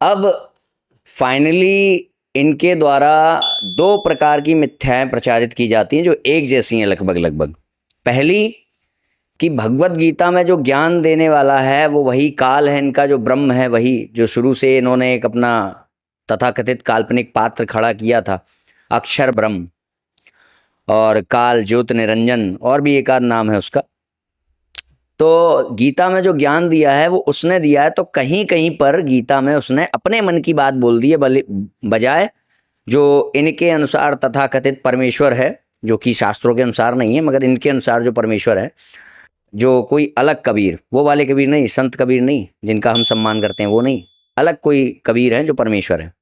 अब फाइनली इनके द्वारा दो प्रकार की मिथ्याएं प्रचारित की जाती हैं जो एक जैसी हैं लगभग लगभग। पहली कि भगवत गीता में जो ज्ञान देने वाला है वो वही काल है, इनका जो ब्रह्म है वही, जो शुरू से इन्होंने एक अपना तथाकथित काल्पनिक पात्र खड़ा किया था, अक्षर ब्रह्म और काल ज्योत निरंजन और भी एक आध नाम है उसका। तो गीता में जो ज्ञान दिया है वो उसने दिया है, तो कहीं कहीं पर गीता में उसने अपने मन की बात बोल दी है बजाय जो इनके अनुसार तथाकथित परमेश्वर है, जो कि शास्त्रों के अनुसार नहीं है मगर इनके अनुसार जो परमेश्वर है, जो कोई अलग कबीर, वो वाले कबीर नहीं, संत कबीर नहीं जिनका हम सम्मान करते हैं वो नहीं, अलग कोई कबीर है जो परमेश्वर है।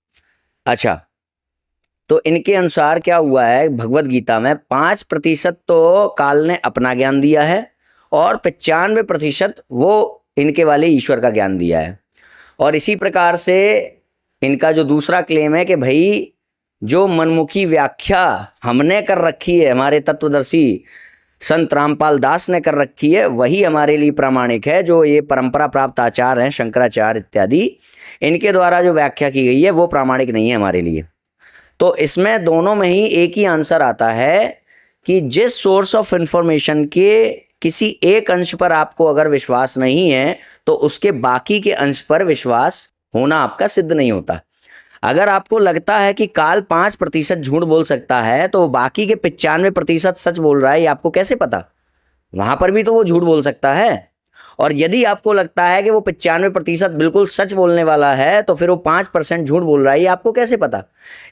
अच्छा, तो इनके अनुसार क्या हुआ है, भगवत गीता में 5% तो काल ने अपना ज्ञान दिया है और 95% वो इनके वाले ईश्वर का ज्ञान दिया है। और इसी प्रकार से इनका जो दूसरा क्लेम है कि भाई जो मनमुखी व्याख्या हमने कर रखी है, हमारे तत्वदर्शी संत रामपाल दास ने कर रखी है, वही हमारे लिए प्रामाणिक है। जो ये परंपरा प्राप्त आचार्य हैं, शंकराचार्य इत्यादि, इनके द्वारा जो व्याख्या की गई है वो प्रामाणिक नहीं है हमारे लिए। तो इसमें दोनों में ही एक ही आंसर आता है कि जिस सोर्स ऑफ इंफॉर्मेशन के किसी एक अंश पर आपको अगर विश्वास नहीं है तो उसके बाकी के अंश पर विश्वास होना आपका सिद्ध नहीं होता। अगर आपको लगता है कि काल 5% झूठ बोल सकता है तो बाकी के 95% सच बोल रहा है, ये आपको कैसे पता? वहां पर भी तो वो झूठ बोल सकता है। और यदि आपको लगता है कि वो 95% बिल्कुल सच बोलने वाला है तो फिर वो 5% झूठ बोल रहा है, ये आपको कैसे पता?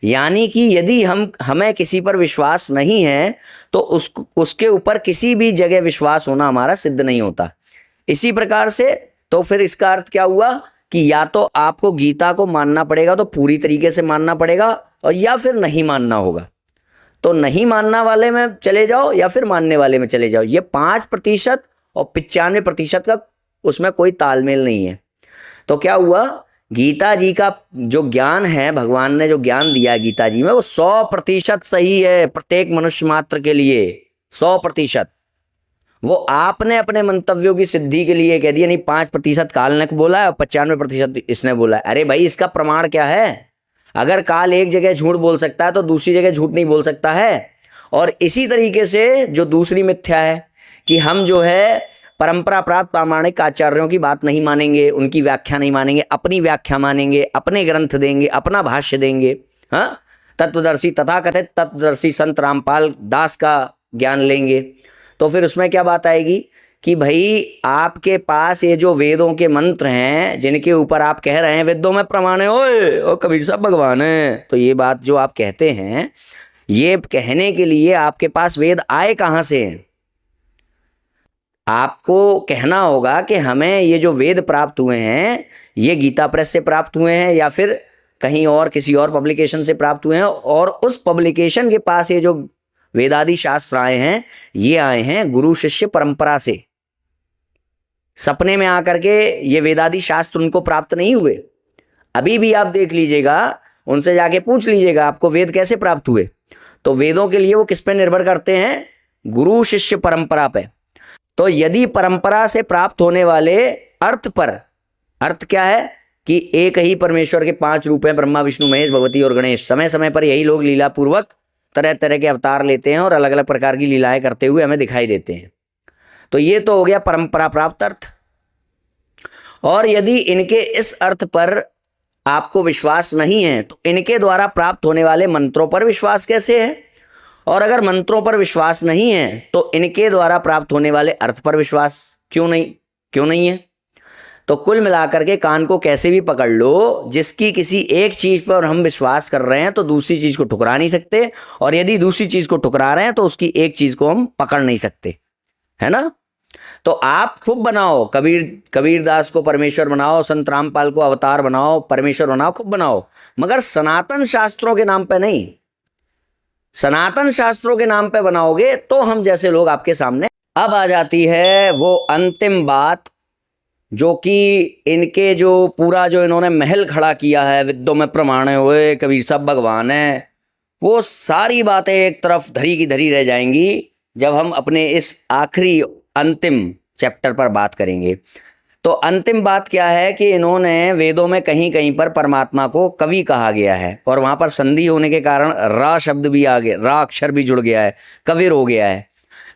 यानी कि यदि हमें किसी पर विश्वास नहीं है तो उसके ऊपर किसी भी जगह विश्वास होना हमारा सिद्ध नहीं होता। इसी प्रकार से तो फिर इसका अर्थ क्या हुआ कि या तो आपको गीता को मानना पड़ेगा, तो पूरी तरीके से मानना पड़ेगा, और या फिर नहीं मानना होगा। तो नहीं मानना वाले में चले जाओ या फिर मानने वाले में चले जाओ। ये 5% और 95% का उसमें कोई तालमेल नहीं है। तो क्या हुआ, गीता जी का जो ज्ञान है, भगवान ने जो ज्ञान दिया है गीता जी में, वो 100% सही है प्रत्येक मनुष्य मात्र के लिए, 100%। वो आपने अपने मंतव्यों की सिद्धि के लिए कह दिया नहीं 5% काल ने बोला है और 95% इसने बोला है। अरे भाई, इसका प्रमाण क्या है? अगर काल एक जगह झूठ बोल सकता है तो दूसरी जगह झूठ नहीं बोल सकता है। और इसी तरीके से जो दूसरी मिथ्या है कि हम जो है परंपरा प्राप्त प्रामाणिक आचार्यों की बात नहीं मानेंगे, उनकी व्याख्या नहीं मानेंगे, अपनी व्याख्या मानेंगे, अपने ग्रंथ देंगे, अपना भाष्य देंगे। हाँ, तत्वदर्शी तथाकथित तत्वदर्शी संत रामपाल दास का ज्ञान लेंगे। तो फिर उसमें क्या बात आएगी कि भाई आपके पास ये जो वेदों के मंत्र हैं जिनके ऊपर आप कह रहे हैं वेदों में प्रमाण है, ओए ओ कबीर साहब भगवान है, तो ये बात जो आप कहते हैं, ये कहने के लिए आपके पास वेद आए कहाँ से हैं? आपको कहना होगा कि हमें ये जो वेद प्राप्त हुए हैं ये गीता प्रेस से प्राप्त हुए हैं या फिर कहीं और किसी और पब्लिकेशन से प्राप्त हुए हैं, और उस पब्लिकेशन के पास ये जो वेदादि शास्त्र आए हैं ये आए हैं गुरु शिष्य परंपरा से। सपने में आकर के ये वेदादि शास्त्र उनको प्राप्त नहीं हुए। अभी भी आप देख लीजिएगा, उनसे जाके पूछ लीजिएगा आपको वेद कैसे प्राप्त हुए, तो वेदों के लिए वो किस पे निर्भर करते हैं? गुरु शिष्य परंपरा पे। तो यदि परंपरा से प्राप्त होने वाले अर्थ पर, अर्थ क्या है कि एक ही परमेश्वर के 5 रूप हैं, ब्रह्मा विष्णु महेश भगवती और गणेश, समय समय पर यही लोग लीला पूर्वक तरह तरह के अवतार लेते हैं और अलग अलग प्रकार की लीलाएं करते हुए हमें दिखाई देते हैं। तो ये तो हो गया परंपरा प्राप्त अर्थ। और यदि इनके इस अर्थ पर आपको विश्वास नहीं है तो इनके द्वारा प्राप्त होने वाले मंत्रों पर विश्वास कैसे है? और अगर मंत्रों पर विश्वास नहीं है तो इनके द्वारा प्राप्त होने वाले अर्थ पर विश्वास क्यों नहीं है? तो कुल मिलाकर के कान को कैसे भी पकड़ लो, जिसकी किसी एक चीज पर हम विश्वास कर रहे हैं तो दूसरी चीज को ठुकरा नहीं सकते, और यदि दूसरी चीज को ठुकरा रहे हैं तो उसकी एक चीज को हम पकड़ नहीं सकते, है ना? तो आप खूब बनाओ, कबीरदास को परमेश्वर बनाओ, संत रामपाल को अवतार बनाओ, परमेश्वर बनाओ, खूब बनाओ, मगर सनातन शास्त्रों के नाम पे नहीं। सनातन शास्त्रों के नाम पे बनाओगे तो हम जैसे लोग आपके सामने। अब आ जाती है वो अंतिम बात, जो कि इनके जो पूरा जो इन्होंने महल खड़ा किया है, विद्यों में प्रमाण हुए, कबीर साहब भगवान है, वो सारी बातें एक तरफ धरी की धरी रह जाएंगी जब हम अपने इस आखिरी अंतिम चैप्टर पर बात करेंगे। तो अंतिम बात क्या है कि इन्होंने वेदों में कहीं कहीं पर परमात्मा को कवि कहा गया है, और वहां पर संधि होने के कारण रा शब्द भी आ गया, रा अक्षर भी जुड़ गया है, कविर हो गया है।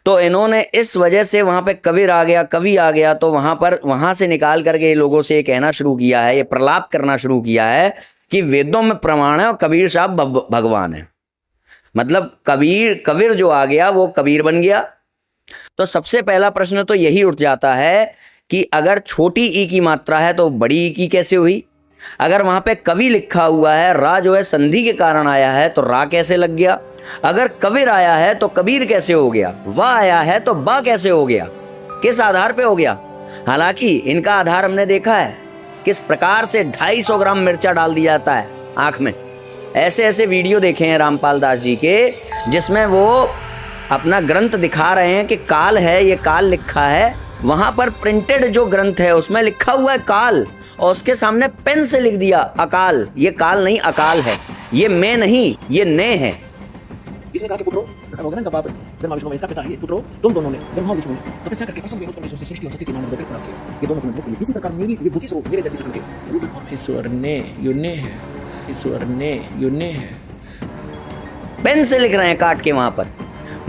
तो इन्होंने इस वजह से वहां पे कविर आ गया, कवि आ गया, तो वहां से निकाल करके ये लोगों से ये कहना शुरू किया है, ये प्रलाप करना शुरू किया है कि वेदों में प्रमाण है और कबीर साहब भगवान है। मतलब कबीर जो आ गया वो कबीर बन गया। तो सबसे पहला प्रश्न तो यही उठ जाता है कि अगर छोटी ई की मात्रा है तो बड़ी ई की कैसे हुई? अगर वहां पे कवि लिखा हुआ है, रा जो है संधि के कारण आया है, तो रा कैसे लग गया? अगर कबीर आया है तो कबीर कैसे हो गया? वाह आया है तो बा कैसे हो गया? किस आधार पे हो गया? हालांकि इनका आधार हमने देखा है किस प्रकार से 250 ग्राम मिर्चा डाल दिया जाता है आंख में। ऐसे ऐसे वीडियो देखे हैं रामपाल दास जी के, जिसमें वो अपना ग्रंथ दिखा रहे हैं कि काल है, ये काल लिखा है। वहां पर प्रिंटेड जो ग्रंथ है उसमें लिखा हुआ है काल, और उसके सामने पेन से लिख दिया अकाल। ये काल नहीं अकाल है, ये मैं नहीं, ये ने है। इसने कहा कि पुत्रो, हो गया ना, बाप ब्रह्मा विष्णु इसका पिता है, पुत्रो तुम दोनों ने ब्रह्मा विष्णु ने तपस्या करके असंग वेदों में सृष्टि और सत्य के नाम को प्राप्त किया। ये दोनों को इसी प्रकार मेरी विभूति से मेरे जैसे सकल के ईश्वर ने युने है, ईश्वर ने युने है, पेन से लिख रहे हैं काट के वहां पर।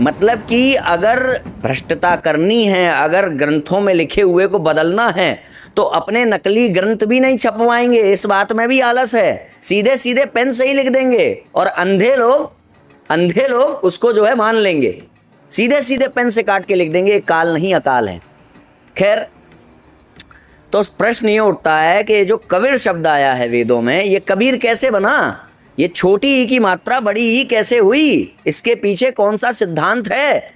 मतलब कि अगर भ्रष्टता करनी है, अगर ग्रंथों में लिखे हुए को बदलना है, तो अपने नकली ग्रंथ भी नहीं छपवाएंगे। इस बात में भी आलस है, सीधे सीधे पेन से ही लिख देंगे, और अंधे लोग उसको जो है मान लेंगे, सीधे सीधे पेन से काट के लिख देंगे काल नहीं अकाल है। खैर, तो प्रश्न ये उठता है कि जो कबीर शब्द आया है वेदों में, ये कबीर कैसे बना? ये छोटी ई की मात्रा बड़ी ई कैसे हुई? इसके पीछे कौन सा सिद्धांत है,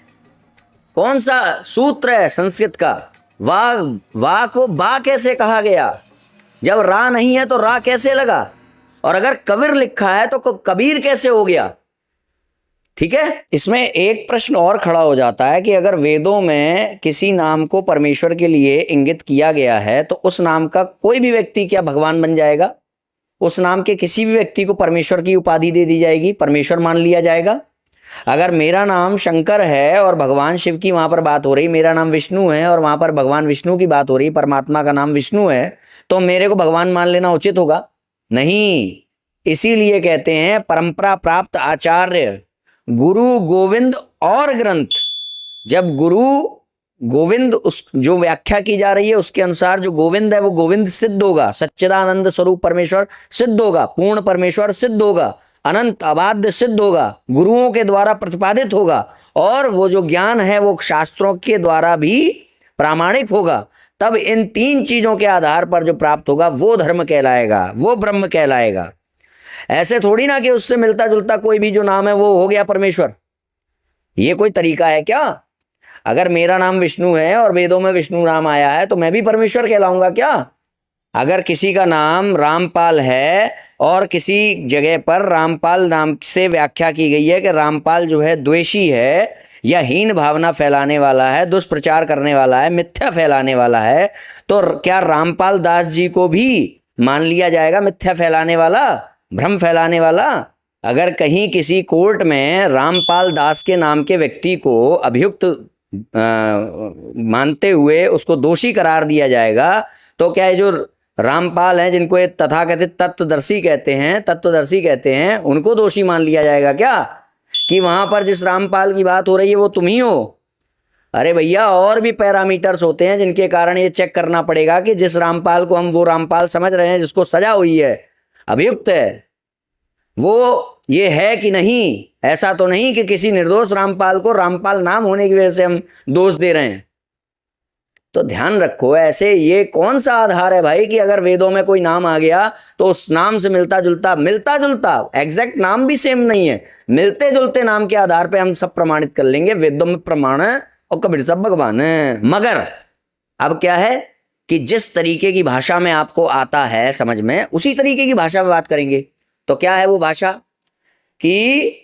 कौन सा सूत्र है संस्कृत का? वाह को बा कैसे कहा गया? जब रा नहीं है तो रा कैसे लगा? और अगर कबीर लिखा है तो कबीर कैसे हो गया? ठीक है, इसमें एक प्रश्न और खड़ा हो जाता है कि अगर वेदों में किसी नाम को परमेश्वर के लिए इंगित किया गया है, तो उस नाम का कोई भी व्यक्ति क्या भगवान बन जाएगा? उस नाम के किसी भी व्यक्ति को परमेश्वर की उपाधि दे दी जाएगी, परमेश्वर मान लिया जाएगा? अगर मेरा नाम शंकर है और भगवान शिव की वहां पर बात हो रही, मेरा नाम विष्णु है और वहां पर भगवान विष्णु की बात हो रही, परमात्मा का नाम विष्णु है, तो मेरे को भगवान मान लेना उचित होगा? नहीं। इसीलिए कहते हैं परंपरा प्राप्त आचार्य गुरु गोविंद और ग्रंथ। जब गुरु गोविंद उस जो व्याख्या की जा रही है उसके अनुसार जो गोविंद है वो गोविंद सिद्ध होगा, सच्चिदानंद स्वरूप परमेश्वर सिद्ध होगा, पूर्ण परमेश्वर सिद्ध होगा, अनंत अबाध्य सिद्ध होगा, गुरुओं के द्वारा प्रतिपादित होगा, और वो जो ज्ञान है वो शास्त्रों के द्वारा भी प्रामाणिक होगा। तब इन तीन चीजों के आधार पर जो प्राप्त होगा वो धर्म कहलाएगा, वो ब्रह्म कहलाएगा। ऐसे थोड़ी ना कि उससे मिलता जुलता कोई भी जो नाम है वो हो गया परमेश्वर। ये कोई तरीका है क्या? अगर मेरा नाम विष्णु है और वेदों में विष्णु नाम आया है तो मैं भी परमेश्वर कहलाऊंगा क्या? अगर किसी का नाम रामपाल है और किसी जगह पर रामपाल नाम से व्याख्या की गई है कि रामपाल जो है द्वेषी है या हीन भावना फैलाने वाला है, दुष्प्रचार करने वाला है, मिथ्या फैलाने वाला है, तो क्या रामपाल दास जी को भी मान लिया जाएगा मिथ्या फैलाने वाला, भ्रम फैलाने वाला? अगर कहीं किसी कोर्ट में रामपाल दास के नाम के व्यक्ति को अभियुक्त मानते हुए उसको दोषी करार दिया जाएगा, तो क्या ये जो रामपाल हैं जिनको ये तथाकथित तत्वदर्शी कहते हैं उनको दोषी मान लिया जाएगा क्या कि वहां पर जिस रामपाल की बात हो रही है वो तुम ही हो? अरे भैया, और भी पैरामीटर्स होते हैं जिनके कारण ये चेक करना पड़ेगा कि जिस रामपाल को हम वो रामपाल समझ रहे हैं, जिसको सजा हुई है, अभियुक्त है, वो ये है कि नहीं। ऐसा तो नहीं कि किसी निर्दोष रामपाल को रामपाल नाम होने की वजह से हम दोष दे रहे हैं। तो ध्यान रखो, ऐसे ये कौन सा आधार है भाई कि अगर वेदों में कोई नाम आ गया तो उस नाम से मिलता जुलता एग्जैक्ट नाम भी सेम नहीं है, मिलते जुलते नाम के आधार पे हम सब प्रमाणित कर लेंगे, वेदों में प्रमाण है और कबीर सब भगवान है। मगर अब क्या है कि जिस तरीके की भाषा में आपको आता है समझ में, उसी तरीके की भाषा में बात करेंगे। तो क्या है वो भाषा कि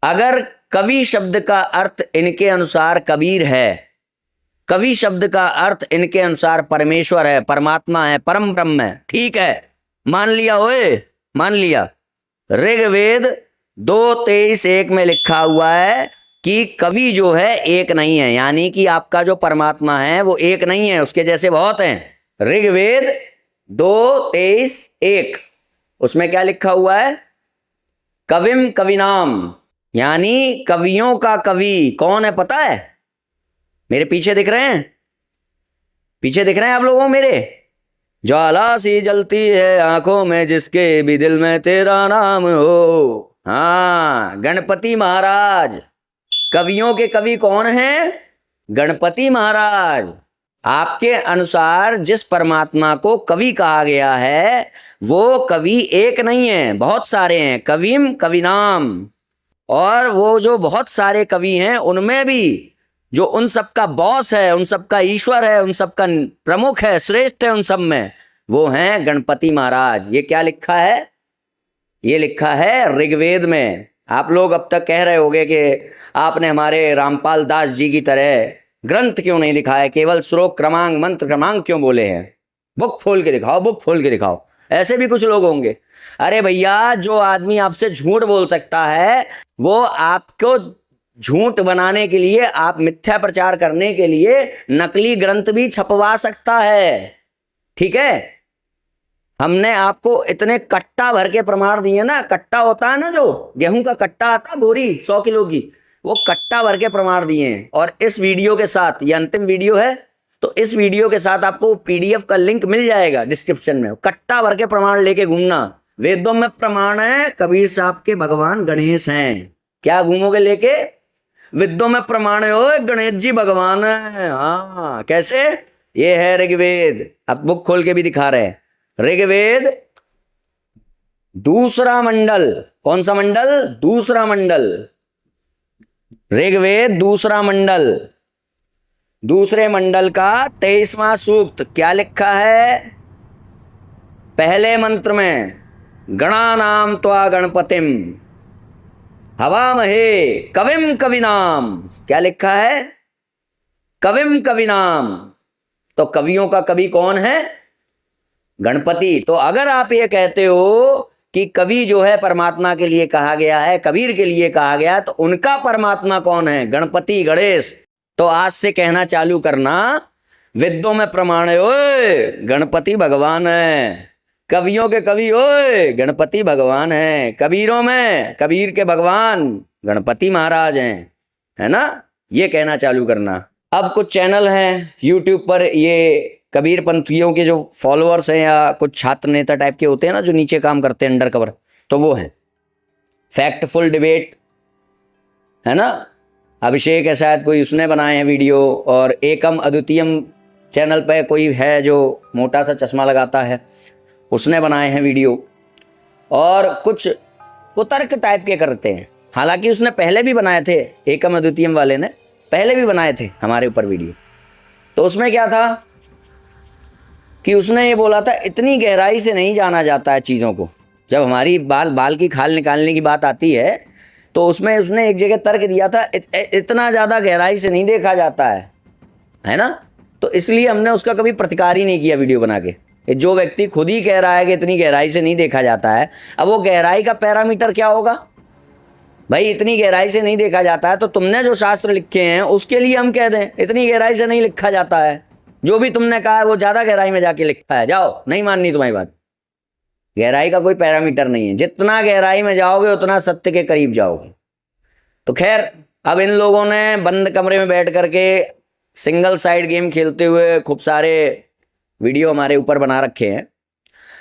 अगर कवि शब्द का अर्थ इनके अनुसार कबीर है, कवि शब्द का अर्थ इनके अनुसार परमेश्वर है, परमात्मा है, परम ब्रह्म है, ठीक है, मान लिया ओए, मान लिया। ऋग्वेद 2:23-1 में लिखा हुआ है कि कवि जो है एक नहीं है, यानी कि आपका जो परमात्मा है वो एक नहीं है, उसके जैसे बहुत हैं। ऋग्वेद 2:23:1 उसमें क्या लिखा हुआ है? कविम कविनाम, यानी कवियों का कवि कौन है पता है? मेरे पीछे दिख रहे हैं? पीछे दिख रहे हैं आप लोगों को मेरे? ज्वाला सी जलती है आंखों में जिसके भी दिल में तेरा नाम हो। हाँ, गणपति महाराज। कवियों के कवि कौन हैं? गणपति महाराज। आपके अनुसार जिस परमात्मा को कवि कहा गया है वो कवि एक नहीं है, बहुत सारे हैं। कविम कविनाम। और वो जो बहुत सारे कवि हैं उनमें भी जो उन सबका बॉस है, उन सबका ईश्वर है, उन सबका प्रमुख है, श्रेष्ठ है, उन सब में वो हैं गणपति महाराज। ये क्या लिखा है? ये लिखा है ऋग्वेद में। आप लोग अब तक कह रहे होंगे कि आपने हमारे रामपाल दास जी की तरह ग्रंथ क्यों नहीं दिखाया, केवल श्लोक क्रमांक मंत्र क्रमांक क्यों बोले हैं? बुक खोल के दिखाओ, बुक खोल के दिखाओ। ऐसे भी कुछ लोग होंगे। अरे भैया, जो आदमी आपसे झूठ बोल सकता है वो आपको झूठ बनाने के लिए, आप मिथ्या प्रचार करने के लिए नकली ग्रंथ भी छपवा सकता है। ठीक है? हमने आपको इतने कट्टा भर के प्रमाण दिए ना। कट्टा होता है ना, जो गेहूं का कट्टा आता है, बोरी 100 किलो की, वो कट्टा भर के प्रमाण दिए हैं। और इस वीडियो के साथ, ये अंतिम वीडियो है, तो इस वीडियो के साथ आपको PDF का लिंक मिल जाएगा डिस्क्रिप्शन में। कट्टा भर के प्रमाण लेके घूमना। वेदों में प्रमाण है कबीर साहब के भगवान गणेश हैं। क्या घूमोगे लेके? वेदों में प्रमाण है, ओ गणेश जी भगवान है। हाँ, कैसे? ये है ऋग्वेद। अब बुक खोल के भी दिखा रहे हैं। ऋग्वेद 2 मंडल। कौन सा मंडल? 2 मंडल। ऋग्वेद 2 मंडल, 2 मंडल का 23वां सूक्त। क्या लिखा है पहले मंत्र में? गणानाम त्वा गणपतिम हवामहे कविम कविनाम। क्या लिखा है? कविम कविनाम। तो कवियों का कवि कौन है? गणपति। तो अगर आप ये कहते हो कि कवि जो है परमात्मा के लिए कहा गया है, कबीर के लिए कहा गया, तो उनका परमात्मा कौन है? गणपति, गणेश। तो आज से कहना चालू करना, वेदों में प्रमाण है, ओए गणपति भगवान है। कवियों के कवि, ओए गणपति भगवान है। कबीरों में कबीर के भगवान गणपति महाराज हैं, है ना? ये कहना चालू करना। अब कुछ चैनल हैं यूट्यूब पर, ये कबीर पंथियों के जो फॉलोअर्स हैं या कुछ छात्र नेता टाइप के होते हैं ना, जो नीचे काम करते हैं अंडर कवर, तो वो है फैक्टफुल डिबेट, है ना? अभिषेक है शायद कोई, उसने बनाए हैं वीडियो। और एकम अद्वितीयम चैनल पे कोई है जो मोटा सा चश्मा लगाता है, उसने बनाए हैं वीडियो। और कुछ कुतर्क टाइप के करते हैं। हालांकि उसने पहले भी बनाए थे, एकम अद्वितीयम वाले ने पहले भी बनाए थे हमारे ऊपर वीडियो। तो उसमें क्या था कि उसने ये बोला था इतनी गहराई से नहीं जाना जाता है चीज़ों को। जब हमारी बाल की खाल निकालने की बात आती है तो उसमें उसने एक जगह तर्क दिया था, इतना ज़्यादा गहराई से नहीं देखा जाता है ना? तो इसलिए हमने उसका कभी प्रतिकार ही नहीं किया वीडियो बना के। जो व्यक्ति खुद ही कह रहा है कि इतनी गहराई से नहीं देखा जाता है, अब वो गहराई का पैरामीटर क्या होगा भाई? इतनी गहराई से नहीं देखा जाता है तो तुमने जो शास्त्र लिखे हैं उसके लिए हम कह दें इतनी गहराई से नहीं लिखा जाता है। जो भी तुमने कहा है वो ज़्यादा गहराई में जाके लिखा है। जाओ, नहीं माननी तुम्हारी बात। गहराई का कोई पैरामीटर नहीं है। जितना गहराई में जाओगे उतना सत्य के करीब जाओगे। तो खैर, अब इन लोगों ने बंद कमरे में बैठ करके सिंगल साइड गेम खेलते हुए खूब सारे वीडियो हमारे ऊपर बना रखे हैं।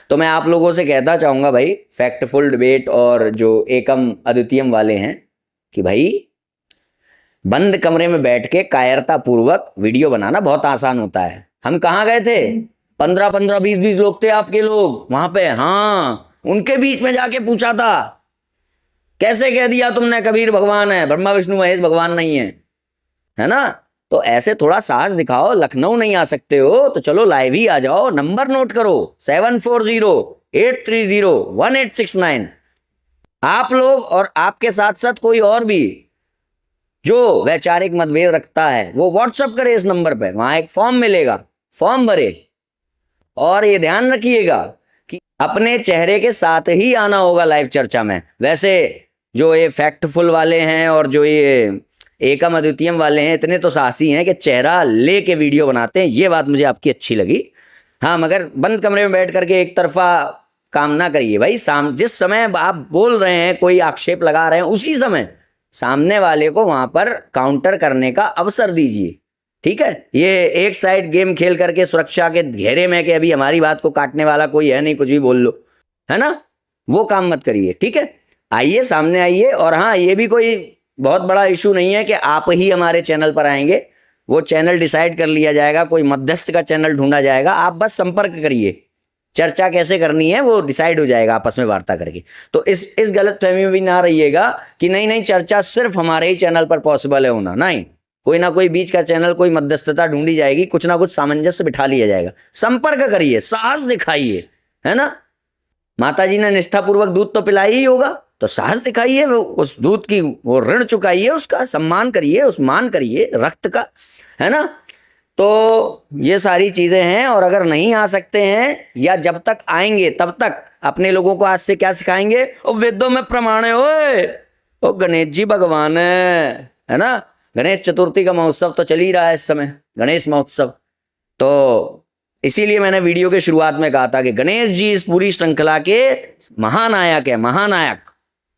तो मैं आप लोगों से कहना चाहूँगा भाई, फैक्टफुल डिबेट और जो एकम अद्वितीयम वाले हैं, कि भाई बंद कमरे में बैठ के कायरता पूर्वक वीडियो बनाना बहुत आसान होता है। हम कहाँ गए थे? 15-15, 20-20 लोग थे आपके लोग वहां पे। हाँ, उनके बीच में जाके पूछा था, कैसे कह दिया तुमने कबीर भगवान है, ब्रह्मा विष्णु महेश भगवान नहीं है ना? तो ऐसे थोड़ा साहस दिखाओ। लखनऊ नहीं आ सकते हो तो चलो लाइव ही आ जाओ। नंबर नोट करो, 7408301869। आप लोग और आपके साथ साथ कोई और भी जो वैचारिक मतभेद रखता है वो व्हाट्सएप करे इस नंबर पे। वहां एक फॉर्म मिलेगा, फॉर्म भरे। और ये ध्यान रखिएगा कि अपने चेहरे के साथ ही आना होगा लाइव चर्चा में। वैसे जो ये फैक्टफुल वाले हैं और जो ये एकम अद्वितीयम वाले हैं, इतने तो साहसी हैं कि चेहरा ले के वीडियो बनाते हैं। ये बात मुझे आपकी अच्छी लगी। हाँ, मगर बंद कमरे में बैठ करके एक तरफा काम ना करिए भाई। जिस समय आप बोल रहे हैं, कोई आक्षेप लगा रहे हैं, उसी समय सामने वाले को वहां पर काउंटर करने का अवसर दीजिए। ठीक है, ये एक साइड गेम खेल करके सुरक्षा के घेरे में कि अभी हमारी बात को काटने वाला कोई है नहीं, कुछ भी बोल लो, है ना, वो काम मत करिए। ठीक है, आइए, सामने आइए। और हाँ, ये भी कोई बहुत बड़ा इशू नहीं है कि आप ही हमारे चैनल पर आएंगे, वो चैनल डिसाइड कर लिया जाएगा, कोई मध्यस्थ का चैनल ढूंढा जाएगा, आप बस संपर्क करिए, चर्चा कैसे करनी है वो डिसाइड हो जाएगा आपस में वार्ता करके। तो इस गलत फहमी में भी ना रहिएगा कि नहीं नहीं चर्चा सिर्फ हमारे ही चैनल पर पॉसिबल है होना, नहीं, कोई ना कोई बीच का चैनल, कोई मध्यस्थता ढूंढी जाएगी, कुछ ना कुछ सामंजस्य बिठा लिया जाएगा। संपर्क करिए, साहस दिखाइए, है ना। माता जी ने निष्ठापूर्वक दूध तो पिलाया ही होगा, तो साहस दिखाइए, उस दूध की वो ऋण चुकाइए, उसका सम्मान करिए, उस मान करिए रक्त का, है ना। तो ये सारी चीजें हैं। और अगर नहीं आ सकते हैं या जब तक आएंगे तब तक अपने लोगों को आज से क्या सिखाएंगे, और वेदों में प्रमाण है, ओए ओ गणेश जी भगवान है ना। गणेश चतुर्थी का महोत्सव तो चल ही रहा है इस समय, गणेश महोत्सव। तो इसीलिए मैंने वीडियो के शुरुआत में कहा था कि गणेश जी इस पूरी श्रृंखला के महानायक है, महानायक,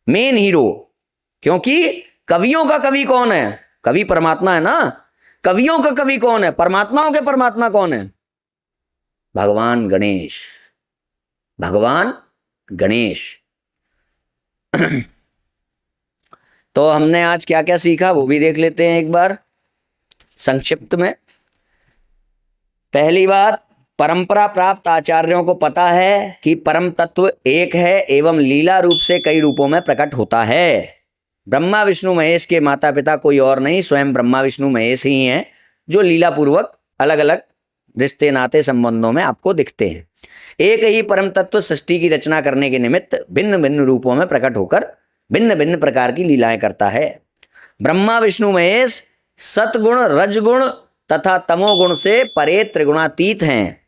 मेन हीरो। क्योंकि कवियों का कवि कौन है? कवि परमात्मा है ना। कवियों का कवि कौन है? परमात्माओं के परमात्मा कौन है? भगवान गणेश, भगवान गणेश। तो हमने आज क्या क्या सीखा वो भी देख लेते हैं एक बार संक्षिप्त में। पहली बात, परंपरा प्राप्त आचार्यों को पता है कि परम तत्व एक है एवं लीला रूप से कई रूपों में प्रकट होता है। ब्रह्मा विष्णु महेश के माता पिता कोई और नहीं, स्वयं ब्रह्मा विष्णु महेश ही हैं, जो लीला पूर्वक अलग अलग रिश्ते नाते संबंधों में आपको दिखते हैं। एक ही परम तत्व सृष्टि की रचना करने के निमित्त भिन्न भिन्न रूपों में प्रकट होकर भिन्न भिन्न प्रकार की लीलाएं करता है। ब्रह्मा विष्णु महेश सतगुण, रजगुण तथा तमोगुण से परे त्रिगुणातीत हैं।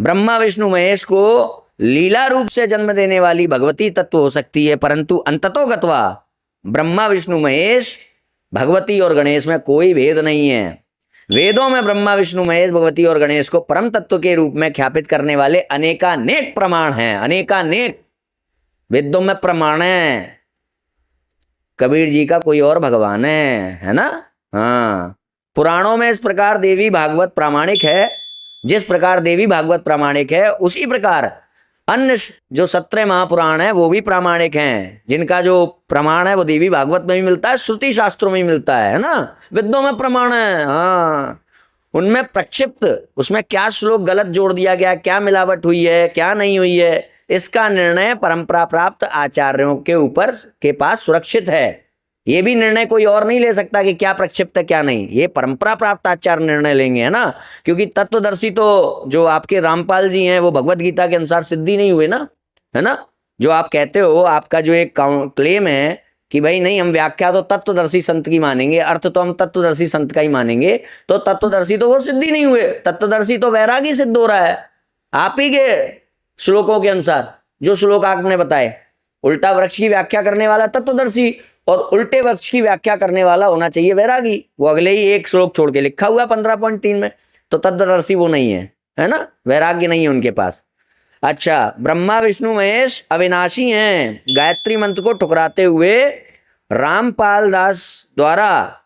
ब्रह्मा विष्णु महेश को लीला रूप से जन्म देने वाली भगवती तत्व हो सकती है, परंतु अंततो गत्वा ब्रह्मा विष्णु महेश, भगवती और गणेश में कोई भेद नहीं है। वेदों में ब्रह्मा विष्णु महेश, भगवती और गणेश को परम तत्व के रूप में ख्यापित करने वाले अनेकानेक प्रमाण हैं, अनेकानेक वेदों में प्रमाण है। कबीर जी का कोई और भगवान है ना। हाँ, पुराणों में इस प्रकार देवी भागवत प्रामाणिक है, जिस प्रकार देवी भागवत प्रामाणिक है उसी प्रकार अन्य जो 17 महापुराण है वो भी प्रामाणिक हैं, जिनका जो प्रमाण है वो देवी भागवत में भी मिलता है, श्रुति शास्त्रों में भी मिलता है ना। वेदों में प्रमाण है। हाँ, उनमें प्रक्षिप्त, उसमें क्या श्लोक गलत जोड़ दिया गया, क्या मिलावट हुई है, क्या नहीं हुई है, इसका निर्णय परंपरा प्राप्त आचार्यों के ऊपर के पास सुरक्षित है। ये भी निर्णय कोई और नहीं ले सकता कि क्या प्रक्षिप्त है क्या नहीं, ये परंपरा प्राप्त आचार्य निर्णय लेंगे, है ना। क्योंकि तत्वदर्शी तो जो आपके रामपाल जी हैं वो भगवत गीता के अनुसार सिद्धि नहीं हुए ना, है ना। जो आप कहते हो, आपका जो एक क्लेम है कि भाई नहीं हम व्याख्या तो तत्वदर्शी संत की मानेंगे, अर्थ तो हम तत्वदर्शी संत का ही मानेंगे, तो तत्वदर्शी तो वो सिद्धि नहीं हुए। तत्वदर्शी तो वैरागी सिद्ध हो रहा है आप ही के श्लोकों के अनुसार। जो श्लोक आपने बताए, उल्टा वृक्ष की व्याख्या करने वाला तत्वदर्शी और उल्टे वृक्ष की व्याख्या करने वाला होना चाहिए वैरागी। वो अगले ही एक श्लोक छोड़ के लिखा हुआ 15.3 में, तो तत्वदर्शी वो नहीं है ना, वैराग्य नहीं है उनके पास। अच्छा, ब्रह्मा विष्णु महेश अविनाशी हैं। गायत्री मंत्र को ठुकराते हुए रामपाल दास द्वारा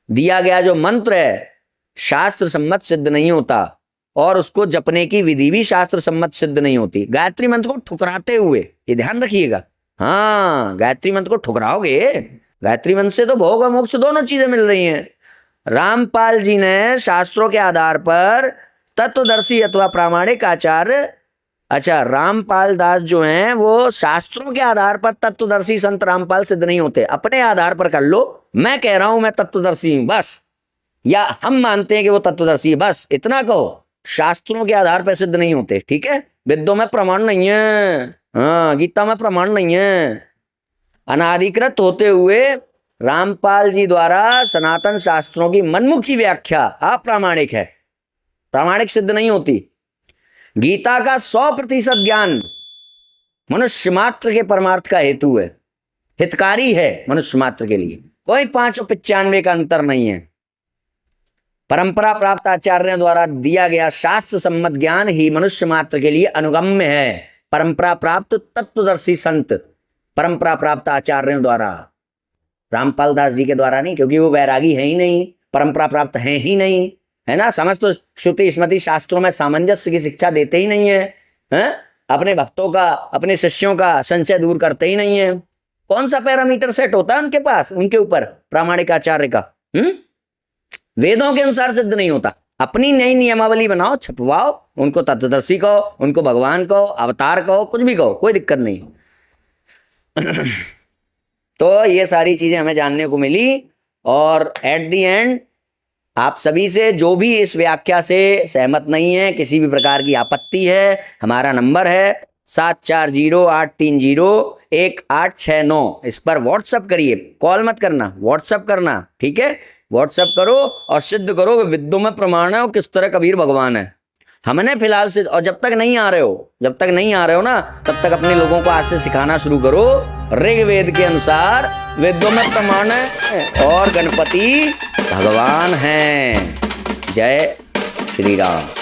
दिया गया जो मंत्र है शास्त्र सम्मत सिद्ध नहीं होता, और उसको जपने की विधि भी शास्त्र सम्मत सिद्ध नहीं होती। गायत्री मंत्र को ठुकराते हुए, ये ध्यान रखिएगा। हाँ, गायत्री मंत्र को ठुकराओगे, गायत्री मंत्र से तो भोग और मोक्ष दोनों चीजें मिल रही हैं। रामपाल जी ने शास्त्रों के आधार पर तत्वदर्शी अथवा प्रामाणिक आचार्य, अच्छा, रामपाल दास जो हैं वो शास्त्रों के आधार पर तत्वदर्शी संत रामपाल सिद्ध नहीं होते। अपने आधार पर कर लो, मैं कह रहा हूं मैं तत्वदर्शी हूं बस, या हम मानते हैं कि वो तत्वदर्शी है बस, इतना कहो। शास्त्रों के आधार पर सिद्ध नहीं होते, ठीक है। वेदों में प्रमाण नहीं है, हाँ, गीता में प्रमाण नहीं है। अनाधिकृत होते हुए रामपाल जी द्वारा सनातन शास्त्रों की मनमुखी व्याख्या अप्रामाणिक है, प्रामाणिक सिद्ध नहीं होती। गीता का 100% ज्ञान मनुष्य मात्र के परमार्थ का हेतु है, हितकारी है मनुष्य मात्र के लिए, कोई 5 और 95 का अंतर नहीं है। परंपरा प्राप्त आचार्यों द्वारा दिया गया शास्त्र सम्मत ज्ञान ही मनुष्य मात्र के लिए अनुगम्य है। परंपरा प्राप्त तत्वदर्शी संत, परंपरा प्राप्त आचार्यों द्वारा, रामपाल दास जी के द्वारा नहीं, क्योंकि वो वैरागी है ही नहीं, परंपरा प्राप्त है ही नहीं, है ना। समस्त श्रुति स्मृति शास्त्रों में सामंजस्य की शिक्षा देते ही नहीं है, हैं? अपने भक्तों का, अपने शिष्यों का संशय दूर करते ही नहीं है। कौन सा पैरामीटर सेट होता है उनके पास, उनके ऊपर प्रामाणिक आचार्य का? वेदों के अनुसार सिद्ध नहीं होता। अपनी नई नियमावली बनाओ, छपवाओ, उनको तत्वदर्शी कहो, उनको भगवान कहो, अवतार कहो, कुछ भी कहो, कोई दिक्कत नहीं। तो ये सारी चीजें हमें जानने को मिली। और एट द एंड आप सभी से जो भी इस व्याख्या से सहमत नहीं है, किसी भी प्रकार की आपत्ति है, हमारा नंबर है 7408301869। इस पर व्हाट्सअप करिए, कॉल मत करना, व्हाट्सअप करना, ठीक है। व्हाट्सअप करो और सिद्ध करो कि विद्यों में प्रमाण है और किस तरह कबीर भगवान है। हमने फिलहाल से, और जब तक नहीं आ रहे हो ना, तब तक अपने लोगों को आज से सिखाना शुरू करो। ऋग्वेद के अनुसार वेदों में प्रमाण है और गणपति भगवान हैं। जय श्री राम।